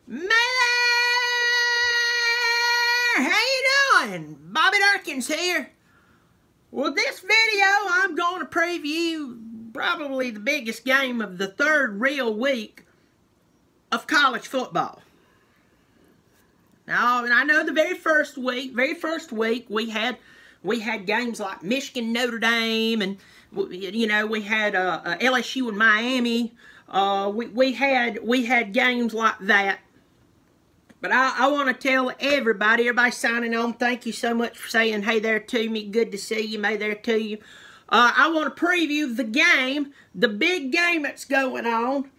Mother! How you doing? Bobby Dirkens here. Well, this video I'm going to preview probably the biggest game of the third real week of college football. Now, and I know the very first week we had games like Michigan, Notre Dame, and we had LSU and Miami. We had games like that. But I want to tell everybody signing on, thank you so much for saying hey there to me. Good to see you, may there to you. I want to preview the game, the big game that's going on,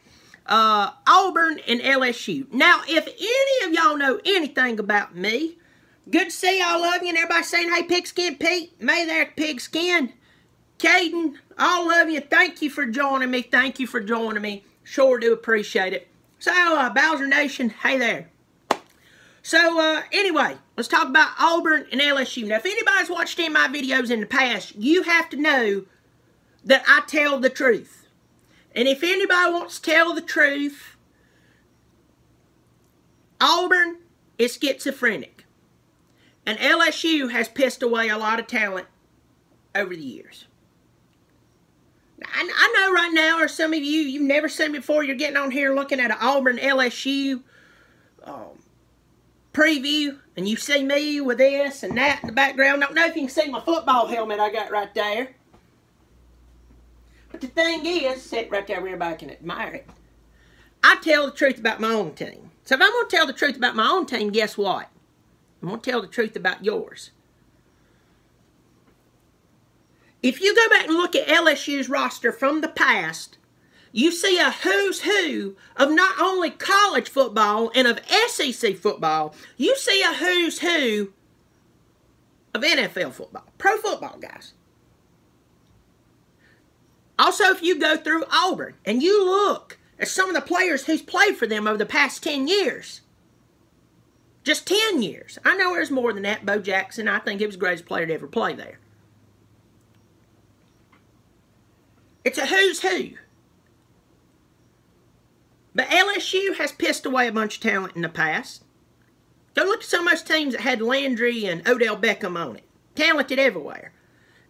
Auburn and LSU. Now, if any of y'all know anything about me, good to see all of you, and everybody saying, hey, Pigskin Pete, may there Pigskin, Caden, all of you, thank you for joining me, sure do appreciate it. So, Bowser Nation, hey there. So, anyway, let's talk about Auburn and LSU. Now, if anybody's watched any of my videos in the past, you have to know that I tell the truth. And if anybody wants to tell the truth, Auburn is schizophrenic. And LSU has pissed away a lot of talent over the years. I know right now, or some of you, you've never seen me before, you're getting on here looking at an Auburn LSU preview, and you see me with this and that in the background. I don't know if you can see my football helmet I got right there. But the thing is, sit right there where everybody can admire it, I tell the truth about my own team. So if I'm going to tell the truth about my own team, guess what? I'm going to tell the truth about yours. If you go back and look at LSU's roster from the past, you see a who's who of not only college football and of SEC football, you see a who's who of NFL football, pro football guys. Also, if you go through Auburn and you look at some of the players who's played for them over the past 10 years, just 10 years. I know there's more than that. Bo Jackson, I think he was the greatest player to ever play there. It's a who's who. But LSU has pissed away a bunch of talent in the past. Go look at some of those teams that had Landry and Odell Beckham on it. Talented everywhere.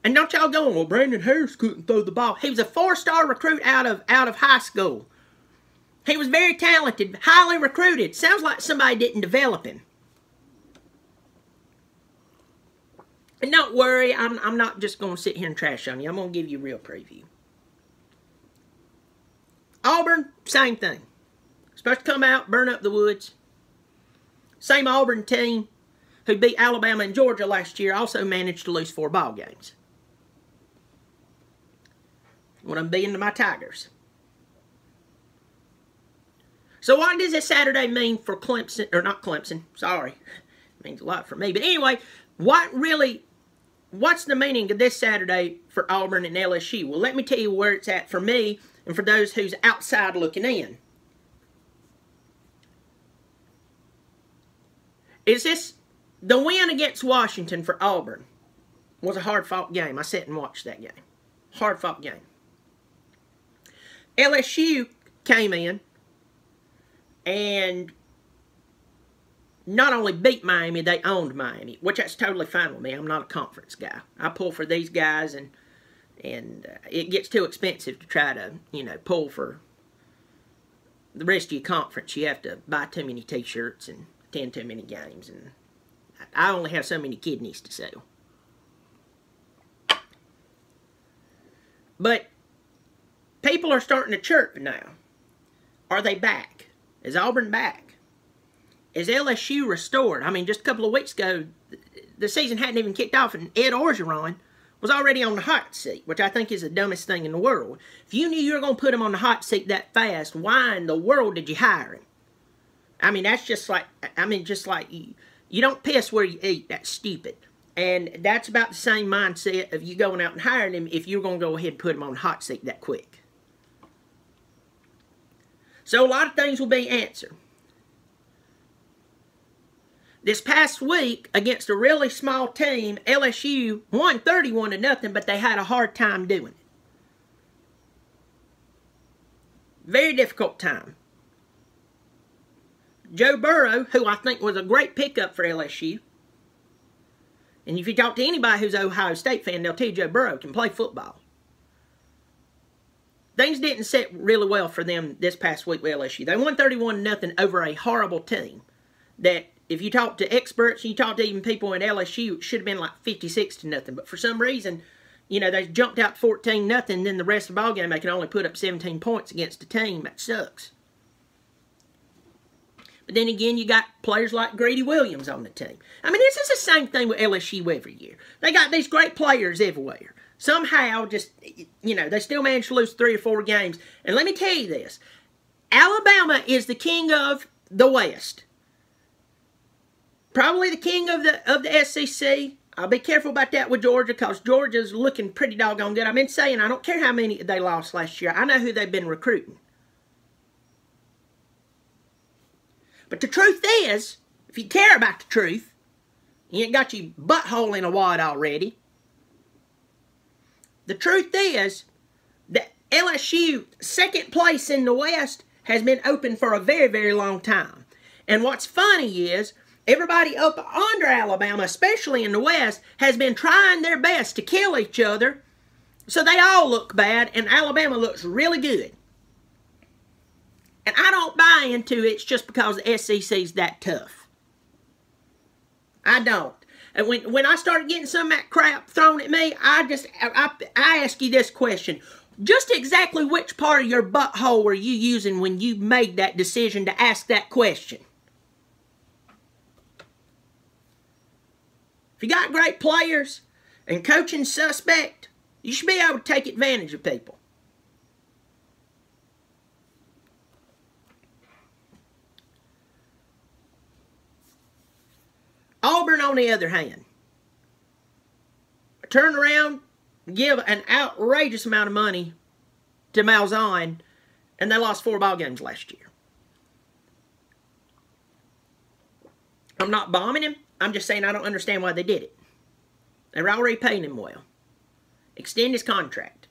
And don't y'all go, well, Brandon Harris couldn't throw the ball. He was a 4-star recruit out of high school. He was very talented, highly recruited. Sounds like somebody didn't develop him. And don't worry, I'm not just going to sit here and trash on you. I'm going to give you a real preview. Auburn, same thing. Supposed to come out, burn up the woods. Same Auburn team who beat Alabama and Georgia last year also managed to lose 4 ball games. What I'm being to my Tigers. So what does this Saturday mean for Clemson, or not Clemson, sorry. It means a lot for me. But anyway, what's the meaning of this Saturday for Auburn and LSU? Well, let me tell you where it's at for me and for those who's outside looking in. Is this, the win against Washington for Auburn was a hard-fought game. I sat and watched that game. Hard-fought game. LSU came in and not only beat Miami, they owned Miami, which that's totally fine with me. I'm not a conference guy. I pull for these guys, and it gets too expensive to try to, pull for the rest of your conference. You have to buy too many T-shirts and attend too many games, and I only have so many kidneys to sell. But people are starting to chirp now. Are they back? Is Auburn back? Is LSU restored? I mean, just a couple of weeks ago, the season hadn't even kicked off, and Ed Orgeron was already on the hot seat, which I think is the dumbest thing in the world. If you knew you were going to put him on the hot seat that fast, why in the world did you hire him? I mean, that's just like, you don't piss where you eat. That's stupid. And that's about the same mindset of you going out and hiring him if you're going to go ahead and put him on the hot seat that quick. So a lot of things will be answered. This past week, against a really small team, LSU won 31-0, but they had a hard time doing it. Very difficult time. Joe Burrow, who I think was a great pickup for LSU. And if you talk to anybody who's an Ohio State fan, they'll tell you Joe Burrow can play football. Things didn't set really well for them this past week with LSU. They won 31-0 over a horrible team that, if you talk to experts, you talk to even people in LSU, it should have been like 56-0. But for some reason, you know, they jumped out 14-0, and then the rest of the ballgame they can only put up 17 points against a team. That sucks. But then again, you got players like Greedy Williams on the team. I mean, this is the same thing with LSU every year. They got these great players everywhere. Somehow, just, you know, they still manage to lose 3 or 4 games. And let me tell you this. Alabama is the king of the West. Probably the king of the SEC. I'll be careful about that with Georgia because Georgia's looking pretty doggone good. I've been saying I don't care how many they lost last year. I know who they've been recruiting. But the truth is, if you care about the truth, you ain't got your butthole in a wad already. The truth is that LSU, second place in the West, has been open for a very, very long time. And what's funny is, everybody up under Alabama, especially in the West, has been trying their best to kill each other so they all look bad and Alabama looks really good. And I don't buy into it's just because the SEC's that tough. I don't. And when I started getting some of that crap thrown at me, I ask you this question. Just exactly which part of your butthole were you using when you made that decision to ask that question? If you got great players and coaching suspect, you should be able to take advantage of people. Auburn, on the other hand, turn around, give an outrageous amount of money to Malzahn, and they lost 4 ball games last year. I'm not bombing him. I'm just saying I don't understand why they did it. They were already paying him well. Extend his contract.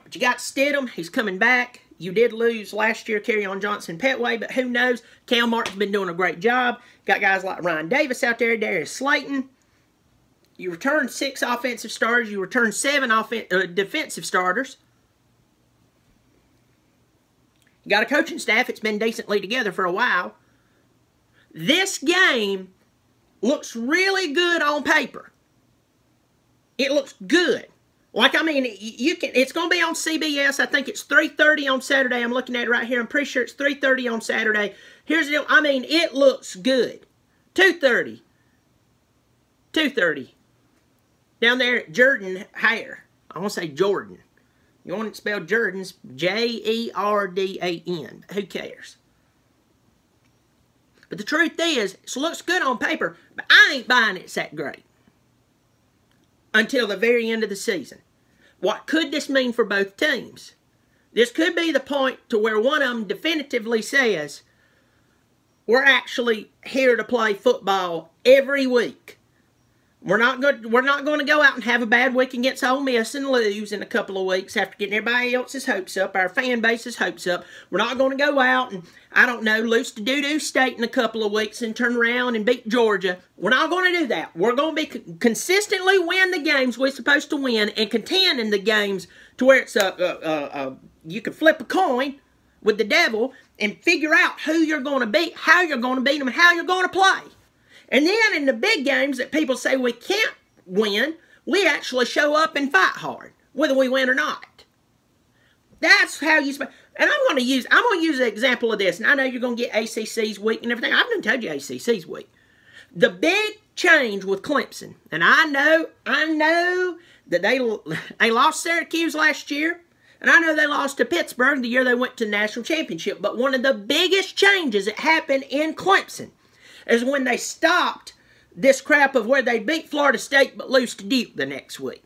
But you got Stidham. He's coming back. You did lose last year, Kerryon Johnson, Petway, but who knows? Cam Martin's been doing a great job. Got guys like Ryan Davis out there, Darius Slayton. You returned 6 offensive starters. You returned 7 defensive starters. You got a coaching staff that's been decently together for a while. This game looks really good on paper. It looks good. Like, I mean, it's going to be on CBS. I think it's 3:30 on Saturday. I'm looking at it right here. I'm pretty sure it's 3:30 on Saturday. Here's the deal. I mean, it looks good. 2:30. 2:30. Down there at Jordan Hare. I want to say Jordan. You want it spelled Jordan's J-E-R-D-A-N. Who cares? But the truth is, it looks good on paper, but I ain't buying it's that great. Until the very end of the season. What could this mean for both teams? This could be the point to where one of them definitively says, we're actually here to play football every week. We're not going to go out and have a bad week against Ole Miss and lose in a couple of weeks after getting everybody else's hopes up, our fan base's hopes up. We're not going to go out and, I don't know, lose to Doo-Doo State in a couple of weeks and turn around and beat Georgia. We're not going to do that. We're going to be consistently win the games we're supposed to win and contend in the games to where it's you can flip a coin with the devil and figure out who you're going to beat, how you're going to beat them, and how you're going to play. And then in the big games that people say we can't win, we actually show up and fight hard, whether we win or not. That's how you... And I'm going to use an example of this. And I know you're going to get ACC's week and everything. I've done told you ACC's week. The big change with Clemson, and I know that they lost Syracuse last year, and I know they lost to Pittsburgh the year they went to the national championship. But one of the biggest changes that happened in Clemson is when they stopped this crap of where they beat Florida State but lose to Duke the next week.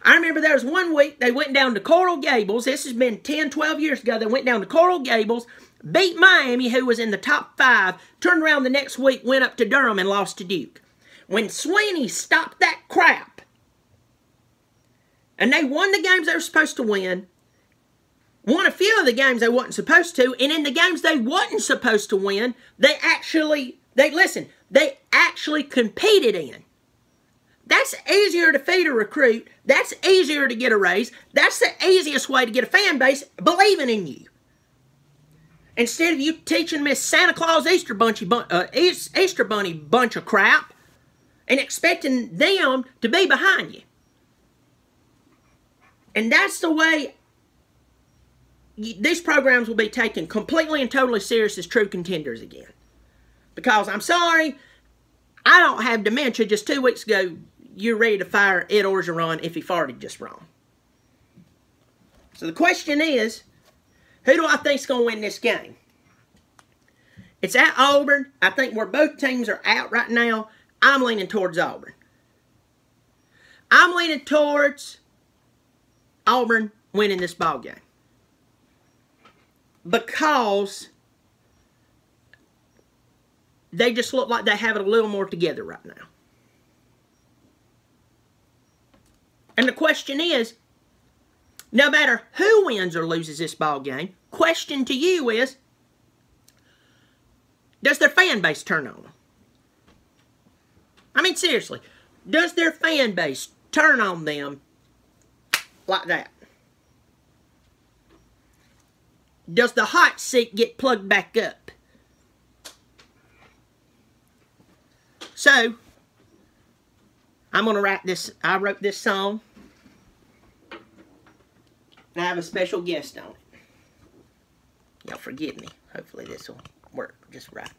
I remember there was one week they went down to Coral Gables. This has been 10, 12 years ago. They went down to Coral Gables, beat Miami, who was in the top 5, turned around the next week, went up to Durham and lost to Duke. When Sweeney stopped that crap, and they won the games they were supposed to win, won a few of the games they wasn't supposed to, and in the games they wasn't supposed to win, they actually competed in. That's easier to feed a recruit. That's easier to get a raise. That's the easiest way to get a fan base believing in you. Instead of you teaching Miss Santa Claus Easter Bunny bunch of crap and expecting them to be behind you. And that's the way these programs will be taken completely and totally serious as true contenders again. Because, I'm sorry, I don't have dementia. Just 2 weeks ago, you're ready to fire Ed Orgeron if he farted just wrong. So the question is, who do I think's going to win this game? It's at Auburn. I think where both teams are out right now, I'm leaning towards Auburn. I'm leaning towards Auburn winning this ball game. Because they just look like they have it a little more together right now. And the question is, no matter who wins or loses this ball game, question to you is, does their fan base turn on them? I mean, seriously, does their fan base turn on them like that? Does the hot seat get plugged back up? So, I'm going to write this. I wrote this song. And I have a special guest on it. Y'all forgive me. Hopefully this will work just right.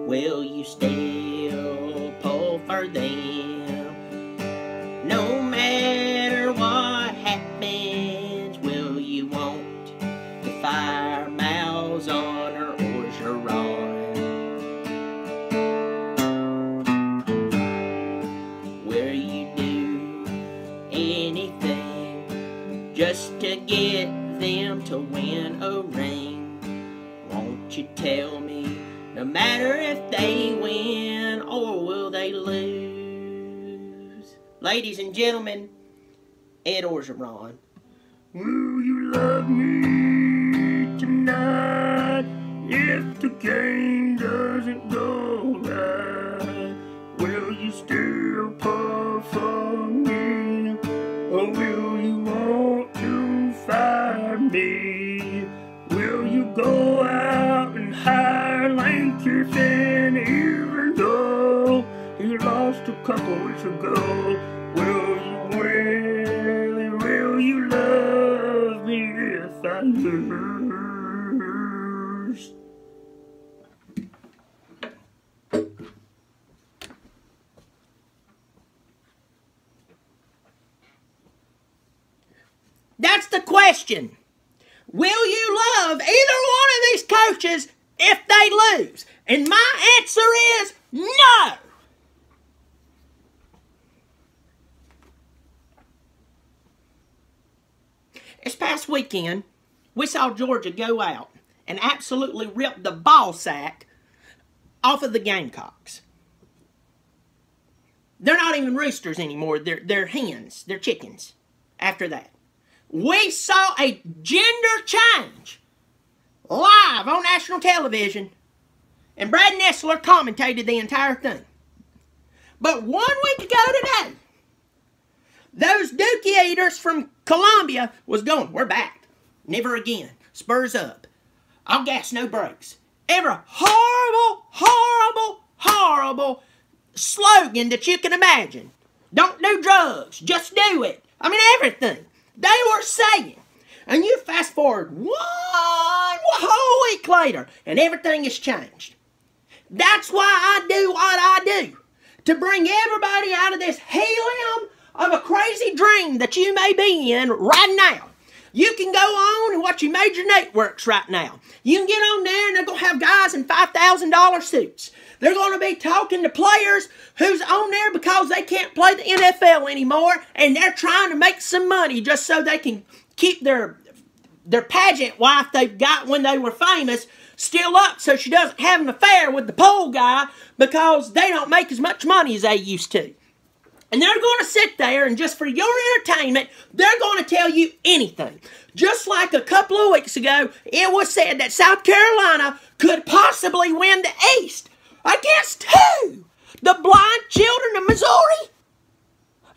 Will you still pull for them? No matter what happens, will you want to fire Malzahn or Orgeron? Will you do anything just to get them to win a ring? Won't you tell me? No matter if they win or will they lose. Ladies and gentlemen, Ed Orgeron. Will you love me tonight if the game doesn't go right? Will you still pull for me or will you want to fire me? Will you go out and hire Lincoln even though he lost a couple weeks ago? Will you love me if I lose? That's the question. Will you love either one of these coaches if they lose? And my answer is no. This past weekend, we saw Georgia go out and absolutely rip the ball sack off of the Gamecocks. They're not even roosters anymore. They're hens. They're chickens after that. We saw a gender change live on national television, and Brad Nessler commentated the entire thing. But 1 week ago today, those Dookie Eaters from Columbia was going, we're back. Never again. Spurs up. All gas, no brakes. Every horrible, horrible, horrible slogan that you can imagine. Don't do drugs. Just do it. I mean, everything. They were saying. And you fast forward one whole week later, and everything has changed. That's why I do what I do. To bring everybody out of this helium of a crazy dream that you may be in right now. You can go on and watch your major networks right now. You can get on there and they're going to have guys in $5,000 suits. They're going to be talking to players who's on there because they can't play the NFL anymore, and they're trying to make some money just so they can keep their pageant wife they've got when they were famous still up so she doesn't have an affair with the pole guy because they don't make as much money as they used to. And they're going to sit there and just for your entertainment, they're going to tell you anything. Just like a couple of weeks ago, it was said that South Carolina could possibly win the East. Against who? The blind children of Missouri?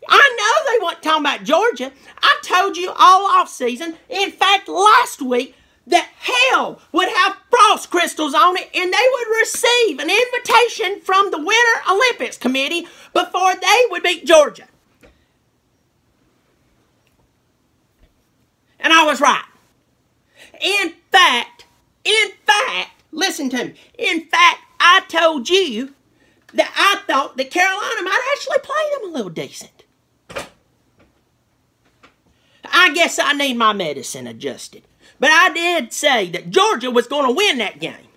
I know they weren't talking about Georgia. I told you all off season, in fact last week, that hell would have frost crystals on it and they would receive an invitation from the Winter Olympics Committee before they would beat Georgia. And I was right. In fact, listen to me. In fact, I told you that I thought that Carolina might actually play them a little decent. I guess I need my medicine adjusted. But I did say that Georgia was going to win that game.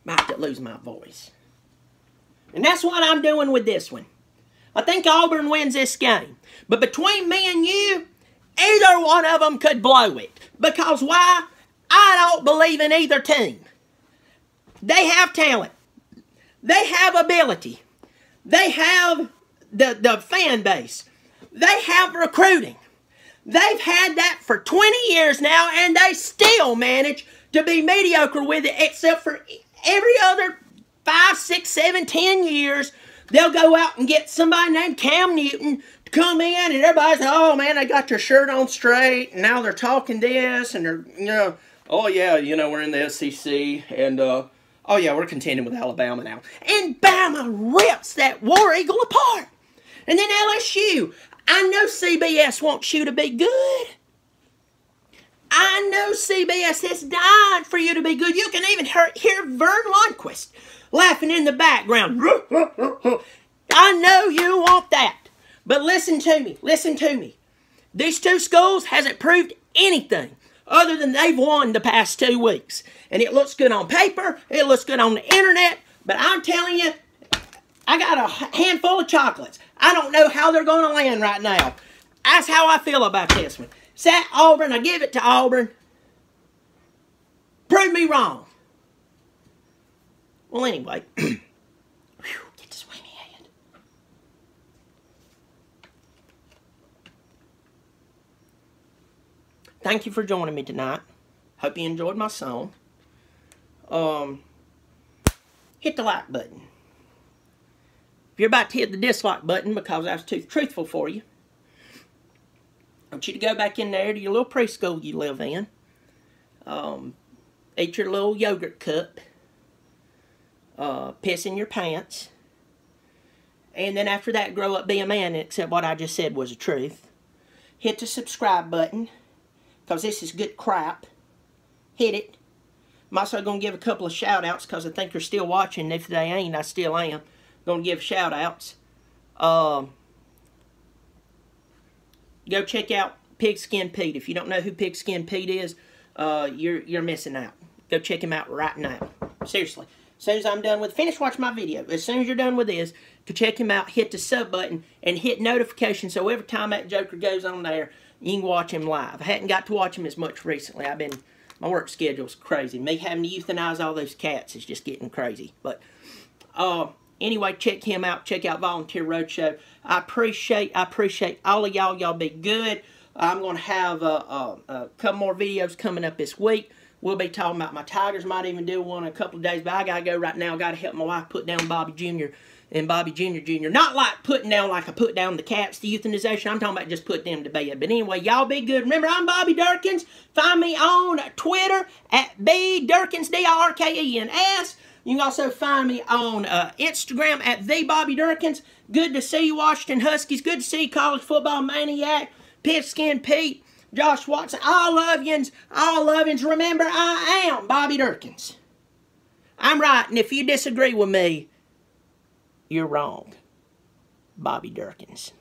About to lose my voice. And that's what I'm doing with this one. I think Auburn wins this game. But between me and you, either one of them could blow it. Because why? I don't believe in either team. They have talent. They have ability. They have the fan base. They have recruiting. They've had that for 20 years now, and they still manage to be mediocre with it, except for every other 5, 6, 7, 10 years, they'll go out and get somebody named Cam Newton to come in, and everybody's like, oh man, they got their shirt on straight, and now they're talking this, and they're, you know, oh yeah, you know, we're in the SEC, and oh yeah, we're contending with Alabama now. And Bama rips that War Eagle apart. And then LSU. I know CBS wants you to be good. I know CBS has died for you to be good. You can even hear Vern Lundquist laughing in the background. I know you want that. But listen to me. Listen to me. These two schools hasn't proved anything other than they've won the past 2 weeks. And it looks good on paper. It looks good on the internet. But I'm telling you, I got a handful of chocolates. I don't know how they're going to land right now. That's how I feel about this one. It's at Auburn. I give it to Auburn. Prove me wrong. Well, anyway. Whew, get the swimmy head. Thank you for joining me tonight. Hope you enjoyed my song. Hit the like button. If you're about to hit the dislike button because I was too truthful for you, I want you to go back in there to your little preschool you live in. Eat your little yogurt cup. Piss in your pants. And then after that, grow up, be a man, except what I just said was the truth. Hit the subscribe button, because this is good crap. Hit it. I'm also going to give a couple of shout-outs, because I think you're still watching. If they ain't, I still am. Going to give shout-outs. Go check out Pigskin Pete. If you don't know who Pigskin Pete is, you're missing out. Go check him out right now. Seriously. As soon as I'm done with, finish watching my video. As soon as you're done with this, go check him out, hit the sub button, and hit notifications so every time that joker goes on there, you can watch him live. I hadn't got to watch him as much recently. My work schedule's crazy. Me having to euthanize all those cats is just getting crazy. But, anyway, check him out. Check out Volunteer Roadshow. I appreciate all of y'all. Y'all be good. I'm going to have a couple more videos coming up this week. We'll be talking about my Tigers. Might even do one in a couple of days. But I got to go right now. Got to help my wife put down Bobby Jr. and Bobby Jr. Not like putting down like I put down the cats, the euthanization. I'm talking about just put them to bed. But anyway, y'all be good. Remember, I'm Bobby Dirkens. Find me on Twitter at BDirkens, D-I-R-K-E-N-S. You can also find me on Instagram at TheBobbyDirkens. Good to see you, Washington Huskies. Good to see you, College Football Maniac, Pigskin Pete, Josh Watson. All love yins. All love yins. Remember, I am Bobby Dirkens. I'm right, and if you disagree with me, you're wrong. Bobby Dirkens.